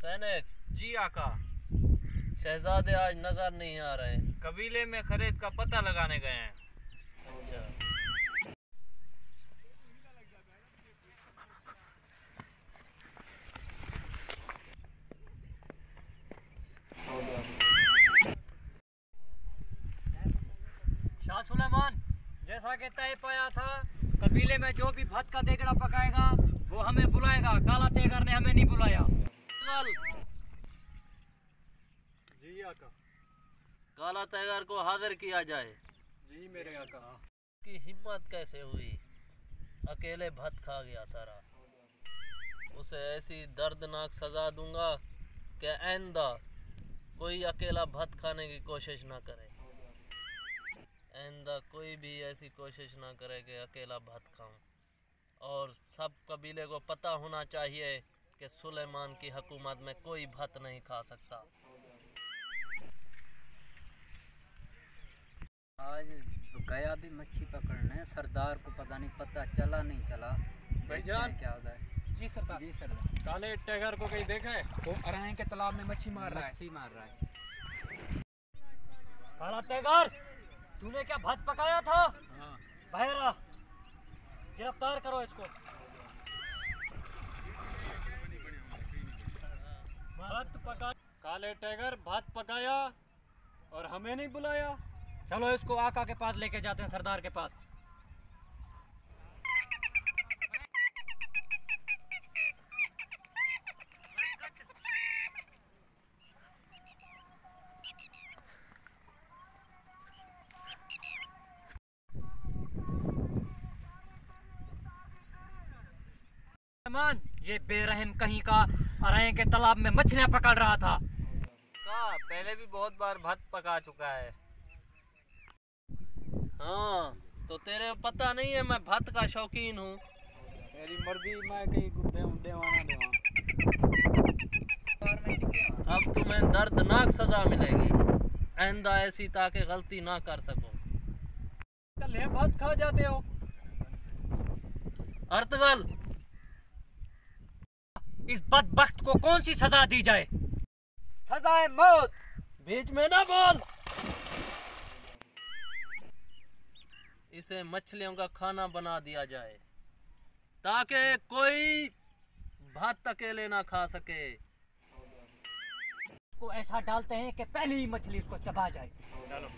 सैनिक जी आका। शहजादे आज नजर नहीं आ रहे। कबीले में खरीद का पता लगाने गए हैं। अच्छा, शाह सुलेमान, जैसा कि तय पाया था, कबीले में जो भी भात का देगड़ा पकाएगा वो हमें बुलाएगा। काला तेगर ने हमें नहीं बुलाया। जी आका। काला तैगार को हाजिर किया जाए। जी मेरे आका। की हिम्मत कैसे हुई? अकेले भत खा गया सारा। उसे ऐसी दर्दनाक सजा दूंगा कि आइंदा कोई अकेला भत खाने की कोशिश ना करे। आइंदा कोई भी ऐसी कोशिश ना करे कि अकेला भत खाऊं। और सब कबीले को पता होना चाहिए कि सुलेमान की हुकूमत में कोई भत नहीं खा सकता। आज गया भी मच्छी पकड़ने, सरदार को पता नहीं, पता चला नहीं चला। भाईजान क्या होता है? जी सरदार। जी सरदार। काले टैगर को कहीं देखा है? वो अराए के तालाब में मच्छी मार रहा है। काला तेगर, तूने क्या भात पकाया था? हाँ। बहरा, गिरफ्तार करो इसको। भात पका। काले टैगर भात पकाया और हमें नहीं बुलाया। चलो इसको आका के पास लेके जाते हैं, सरदार के पास। ये बेरहम कहीं का अराए के तालाब में मछलियां पकड़ रहा था। पहले भी बहुत बार भात पका चुका है। हाँ, तो तेरे पता नहीं है मैं भत का शौकीन हूँ। मेरी मर्जी, मैं कहीं गुद्दे उंडे वाना देवा। अब तुम्हें दर्दनाक सजा मिलेगी। आइंदा ऐसी ताकि गलती ना कर सको। कल भात खा जाते हो। अर्तगल, इस बदबख्त को कौन सी सजा दी जाए? सजाए मौत। बीच में ना बोल। इसे मछलियों का खाना बना दिया जाए ताकि कोई भात अकेले ना खा सके। को ऐसा डालते हैं कि पहली ही मछली इसको चबा जाए। चलो।